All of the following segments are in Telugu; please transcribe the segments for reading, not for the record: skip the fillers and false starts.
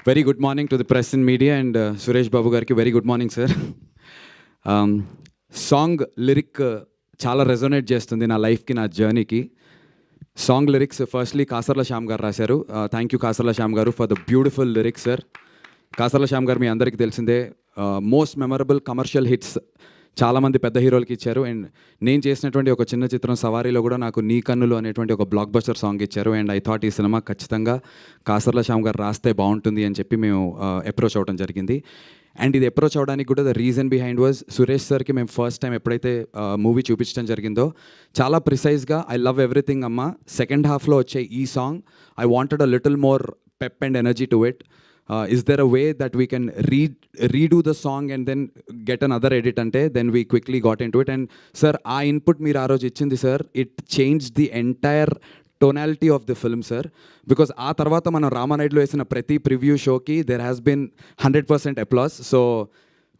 Very good morning to the press and media and Suresh Babu gariki very good morning sir. Song lyric చాలా రెజొనేట్ చేస్తుంది నా లైఫ్కి నా జర్నీకి. Song lyrics firstly Kasarla Shyam గారు రాశారు. థ్యాంక్ యూ కాసర్ల శ్యామ్ గారు for the beautiful lyrics sir. Kasarla Shyam గారు మీ అందరికీ తెలిసిందే, మోస్ట్ మెమరబుల్ కమర్షియల్ హిట్స్ చాలామంది పెద్ద హీరోలకి ఇచ్చారు. అండ్ నేను చేసినటువంటి ఒక చిన్న చిత్రం సవారీలో కూడా నాకు నీ కన్నులు అనేటువంటి ఒక బ్లాక్ బస్టర్ సాంగ్ ఇచ్చారు. అండ్ ఐ థాట్ ఈ సినిమా ఖచ్చితంగా కాసర్ల శ్యామ్ గారు రాస్తే బాగుంటుంది అని చెప్పి మేము అప్రోచ్ అవ్వడం జరిగింది. అండ్ ఇది అప్రోచ్ అవ్వడానికి కూడా the reason behind was Suresh సార్కి మేము ఫస్ట్ టైం ఎప్పుడైతే మూవీ చూపించడం జరిగిందో చాలా ప్రిసైజ్గా ఐ లవ్ ఎవ్రీథింగ్ అమ్మ, సెకండ్ హాఫ్లో వచ్చే ఈ song I wanted a little more pep and energy to it. Is there a way that we can redo the song and then get another edit ante? Then we quickly got into it. And sir, our input meer aa roju ichindi sir, it changed the entire tonality of the film sir, because aa tarvata mana Ramanaydu lo vesina prati preview show ki there has been 100% applause. So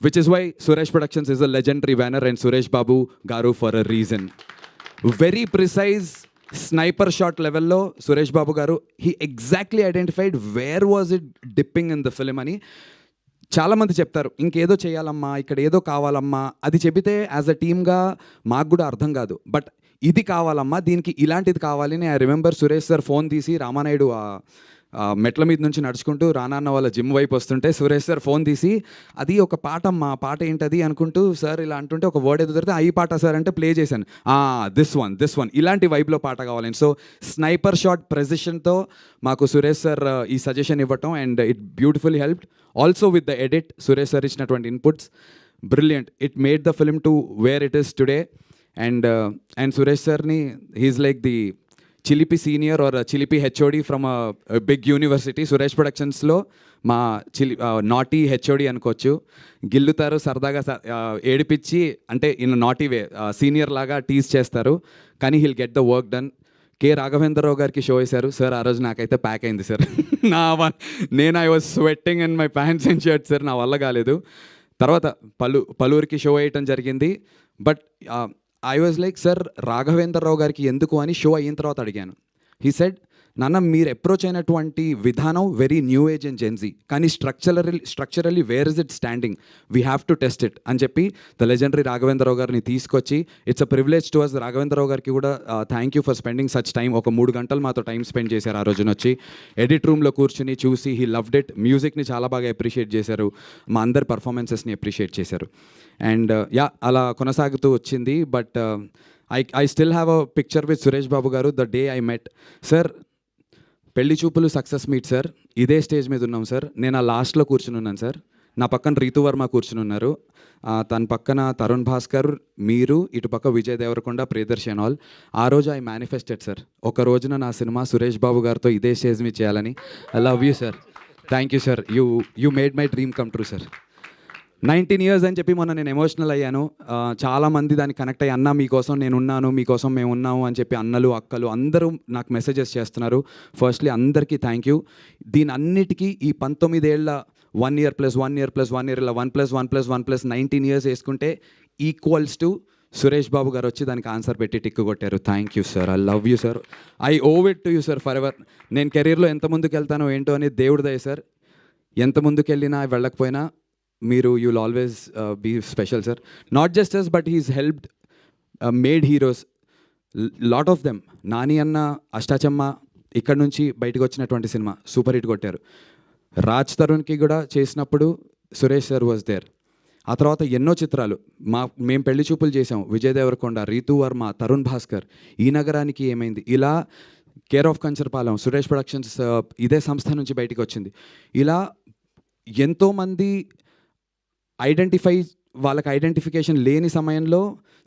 which is why Suresh Productions is a legendary banner and Suresh Babu garu for a reason. Very precise sniper shot లెవెల్లో సురేష్ బాబు గారు he exactly identified where was it dipping in the film అని. చాలామంది చెప్తారు ఇంకేదో చేయాలమ్మా, ఇక్కడ ఏదో కావాలమ్మా, అది చెబితే యాజ్ అ టీమ్గా మాకు కూడా అర్థం కాదు, బట్ ఇది కావాలమ్మా, దీనికి ఇలాంటిది కావాలి అని. I remember Suresh sir phone తీసి రామానాయుడు మెట్ల మీద నుంచి నడుచుకుంటూ రానాన్న వాళ్ళ జిమ్ వైపు వస్తుంటే సురేష్ సార్ ఫోన్ తీసి అది ఒక పాట అమ్మా, పాట ఏంటది అనుకుంటూ సార్ ఇలా అంటుంటే ఒక వర్డ్ ఎదురు దొరికితే ఈ పాట సార్ అంటే ప్లే చేశాను, దిస్ వన్ ఇలాంటి వైబ్లో పాట కావాలని. సో స్నైపర్ షాట్ ప్రెసిషన్తో మాకు సురేష్ సార్ ఈ సజెషన్ ఇవ్వటం and it beautifully helped. Also with the edit Suresh sir ఇచ్చినటువంటి inputs brilliant. It made the film to where it is today. And Suresh సార్ని హీఈస్ లైక్ ది చిలిపి సీనియర్ ఆర్ చిలిపి HOD from big university. Suresh ప్రొడక్షన్స్లో మా నాటీ హెచ్ఓడి అనుకోవచ్చు. గిల్లుతారు సరదాగా, ఏడిపించి అంటే ఇన్ నాటీ వే సీనియర్ లాగా టీజ్ చేస్తారు, కానీ he'll get the work done. K Raghavendra Rao గారికి షో వేశారు సార్, ఆ రోజు నాకైతే ప్యాక్ అయింది సార్. నేను I was sweating in my pants and shirt sir, నా వల్ల కాలేదు. తర్వాత పలువురికి షో వేయటం జరిగింది. But I was like sir Raghavendra Rao గారికి ఎందుకు అని షో అయిన తర్వాత అడిగాను. హీ సెడ్, నాన్న మీరు అప్రోచ్ అయినటువంటి విధానం very new age and Gen Z, కానీ structurally where is it standing, we have to test it అని చెప్పి ద లెజెండరీ రాఘవేంద్రరావు గారిని తీసుకొచ్చి it's a privilege to us. Raghavendra Rao గారికి కూడా thank you for spending such time. ఒక 3 గంటలు మాతో టైం స్పెండ్ చేశారు ఆ రోజున వచ్చి. ఎడిట్ రూమ్లో కూర్చుని చూసి హీ లవ్డ్ ఇట్. మ్యూజిక్ని చాలా బాగా అప్రిషియేట్ చేశారు, మా అందరి పర్ఫార్మెన్సెస్ని అప్రిషియేట్ చేశారు. అండ్ అలా కొనసాగుతూ వచ్చింది. But I still have a picture with Suresh Babu గారు the day I met sir. Pelli Choopulu success meet sir, ఇదే స్టేజ్ మీద ఉన్నాం సార్. నేను ఆ లాస్ట్లో కూర్చుని ఉన్నాను సార్. నా పక్కన రీతు వర్మ కూర్చుని ఉన్నారు, తన పక్కన తరుణ్ భాస్కర్, మీరు, ఇటు పక్క విజయ్ దేవరకొండ, ప్రియదర్శన్ ఆల్. ఆ రోజు ఐ మేనిఫెస్టెడ్ సార్, ఒక రోజున నా సినిమా సురేష్ బాబు గారితో ఇదే స్టేజ్ మీద చేయాలని. I love you sir, thank you sir, you made my dream come true sir. 19 years అని చెప్పి మొన్న నేను ఎమోషనల్ అయ్యాను. చాలామంది దానికి కనెక్ట్ అయ్యి అన్న మీకోసం నేను ఉన్నాను, మీకోసం మేము ఉన్నాము అని చెప్పి అన్నలు అక్కలు అందరూ నాకు మెసేజెస్ చేస్తున్నారు. ఫస్ట్లీ అందరికీ థ్యాంక్ యూ. దీని అన్నిటికీ ఈ 19 ఏళ్ళ 1 year + 1 year + 1 year ఇలా 1 + 1 + 1 + 19 years వేసుకుంటే ఈక్వల్స్ టు సురేష్ బాబు గారు వచ్చి దానికి ఆన్సర్ పెట్టి టిక్కు కొట్టారు. Thank you sir, I love you sir, I owe it to you sir for ever. నేను కెరీర్లో ఎంత ముందుకు వెళ్తానో ఏంటో అనేది దేవుడి దయ సార్. ఎంత ముందుకు వెళ్ళినా వెళ్ళకపోయినా మీరు you'll always be special sir. Not just us but he's helped made heroes, lot of them. Nani అన్న, అష్టాచమ్మ ఇక్కడ నుంచి బయటకు వచ్చినటువంటి సినిమా సూపర్ హిట్ కొట్టారు. రాజ్ తరుణ్కి కూడా చేసినప్పుడు సురేష్ సార్ వాజ్ దేర్. ఆ తర్వాత ఎన్నో చిత్రాలు మేము పెళ్లి చూపులు చేసాం, విజయ్ దేవరకొండ, రీతు వర్మ, తరుణ్ భాస్కర్, ఈ నగరానికి ఏమైంది, ఇలా care of Kancharapalem, Suresh productions ఇదే సంస్థ నుంచి బయటకు వచ్చింది. ఇలా ఎంతోమంది వాళ్ళకి ఐడెంటిఫికేషన్ లేని సమయంలో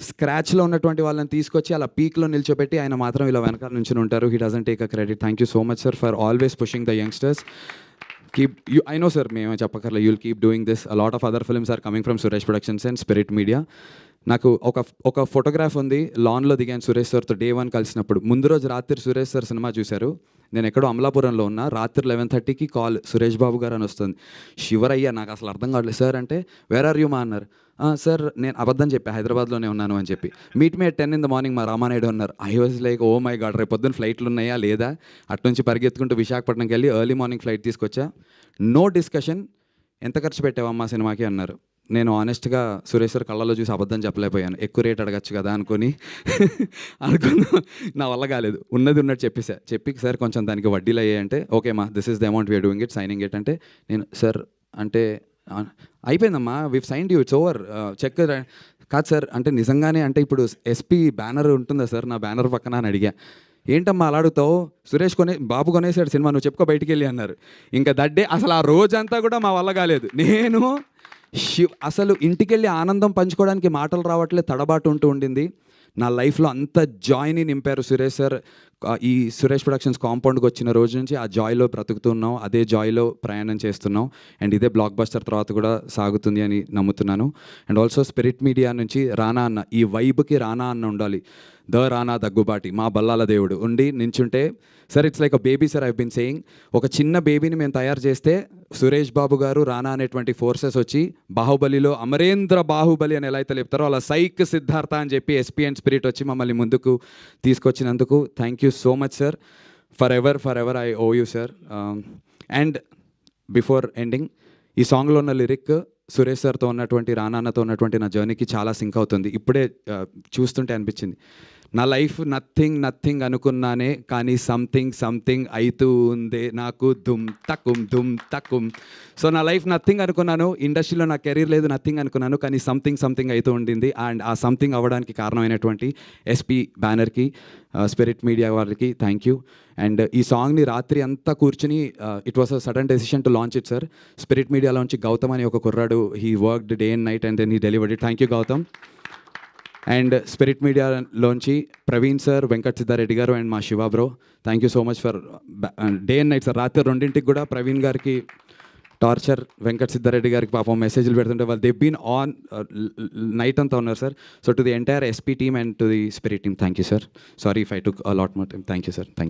స్క్రాచ్లో ఉన్నటువంటి వాళ్ళని తీసుకొచ్చి అలా పీక్లో నిల్చోబెట్టి ఆయన మాత్రం ఇలా వెనకాల నుంచి ఉంటారు. He doesn't take a credit. Thank you so much sir for always pushing the youngsters. I know sir, మేమే చెప్పకర్లే, you'll keep doing this. A lot of other films are coming from Suresh Productions and Spirit Media. నాకు ఒక ఫోటోగ్రాఫ్ ఉంది, లాన్లో దిగాను సురేష్ సార్తో డే 1 కలిసినప్పుడు. ముందు రోజు రాత్రి సురేష్ సార్ సినిమా చూశారు, నేను ఎక్కడో అమలాపురంలో ఉన్నా, రాత్రి 11:30కి కాల్, సురేష్ బాబు గారు అని వస్తుంది. శివరయ్య నాకు అసలు అర్థం కావట్లేదు. సార్ అంటే వేర్ ఆర్ యూ మా అన్నారు. సార్ నేను అబద్ధం చెప్పా, హైదరాబాద్లోనే ఉన్నాను అని చెప్పి. Meet me at 10 in the morning మా రామానాయుడు అన్నారు. I was like oh my god, రేపు పొద్దున్న ఫ్లైట్లు ఉన్నాయా లేదా, అట్నుంచి పరిగెత్తుకుంటూ విశాఖపట్నంకి వెళ్ళి ఎర్లీ మార్నింగ్ ఫ్లైట్ తీసుకొచ్చా. నో డిస్కషన్, ఎంత ఖర్చు పెట్టావమ్మా సినిమాకి అన్నారు. నేను ఆనెస్ట్గా సురేష్ సార్ కళ్ళలో చూసి అబద్ధం చెప్పలేకపోయాను. ఎక్కువ రేట్ అడగచ్చు కదా అనుకున్నా. నా వల్ల కాలేదు, ఉన్నది ఉన్నట్టు చెప్పి సార్ కొంచెం దానికి వడ్డీలు అయ్యాయంటే ఓకే మా this is the amount we are doing it, signing it అంటే నేను సార్ అంటే అయిపోయిందమ్మా we've signed you it's over check కాదు సార్ అంటే నిజంగానే అంటే ఇప్పుడు ఎస్పీ బ్యానర్ ఉంటుందా సార్ నా బ్యానర్ పక్కన అని అడిగా. ఏంటమ్మా అలా అడుగుతావు, సురేష్ బాబు కొనేసాడు సినిమా, నువ్వు చెప్పుకో బయటికి వెళ్ళి అన్నారు. ఇంకా దట్ డే అసలు ఆ రోజంతా కూడా మా వల్ల కాలేదు. నేను అసలు ఇంటికెళ్ళి ఆనందం పంచుకోవడానికి మాటలు రావట్లేదు, తడబాటు ఉండింది. నా లైఫ్లో అంత జాయ్ని నింపారు సురేష్ సార్. ఈ సురేష్ ప్రొడక్షన్స్ కాంపౌండ్కి వచ్చిన రోజు నుంచి ఆ జాయ్లో బ్రతుకుతున్నాం, అదే జాయ్లో ప్రయాణం చేస్తున్నాం. అండ్ ఇదే బ్లాక్ బస్టర్ తర్వాత కూడా సాగుతుంది అని నమ్ముతున్నాను. అండ్ ఆల్సో స్పిరిట్ మీడియా నుంచి రానా అన్న, ఈ వైబ్కి రానా అన్న ఉండాలి. రానా దగ్గుబాటి మా బల్లాల దేవుడు ఉండి నించుంటే sir it's like a baby sir. I been saying ఒక చిన్న బేబీని మేము తయారు చేస్తే సురేష్ బాబు గారు రానా అనేటువంటి ఫోర్సెస్ వచ్చి బాహుబలిలో అమరేంద్ర బాహుబలి అని ఎలా అయితే చెప్తారో అలా సైక్ సిద్ధార్థ అని చెప్పి ఎస్పీ అండ్ స్పిరిట్ వచ్చి మమ్మల్ని ముందుకు తీసుకొచ్చినందుకు thank you so much sir. For ever I owe you sir. And before ending, ఈ సాంగ్లో ఉన్న లిరిక్ సురేష్ సార్తో ఉన్నటువంటి రానాన్నతో ఉన్నటువంటి నా జర్నీకి చాలా సింక్ అవుతుంది. ఇప్పుడే చూస్తుంటే అనిపించింది, నా లైఫ్ నథింగ్ అనుకున్నానే కానీ సంథింగ్ అవుతూ ఉందే నాకు దుమ్ తక్కుం. సో నా లైఫ్ నథింగ్ అనుకున్నాను, ఇండస్ట్రీలో నా కెరీర్ లేదు నథింగ్ అనుకున్నాను, కానీ సంథింగ్ అవుతూ ఉండింది. అండ్ ఆ సంథింగ్ అవ్వడానికి కారణమైనటువంటి ఎస్పీ బ్యానర్కి, స్పిరిట్ మీడియా వారికి థ్యాంక్ యూ. అండ్ ఈ సాంగ్ని రాత్రి అంతా కూర్చుని it was a sudden decision to launch it sir. Spirit మీడియాలోంచి గౌతమ్ అని ఒక కుర్రాడు, he worked day and night and then he delivered it. Thank you Gautam. And Spirit మీడియాలోంచి ప్రవీణ్ సార్, వెంకట్ సిద్ధారెడ్డి గారు అండ్ మా Shiva bro, thank you so much for day and night sir. రాత్రి 2ంటికి కూడా ప్రవీణ్ గారికి టార్చర్, వెంకట్ సిద్ధారెడ్డి గారికి పాపం మెసేజ్లు పెడుతుంటే వాళ్ళు దే బీన్ ఆన్ నైట్ అంతా ఉన్నారు sir. So to the entire SP team and to the spirit team thank you sir. Sorry if I took a lot more time. Thank you sir. Thank you.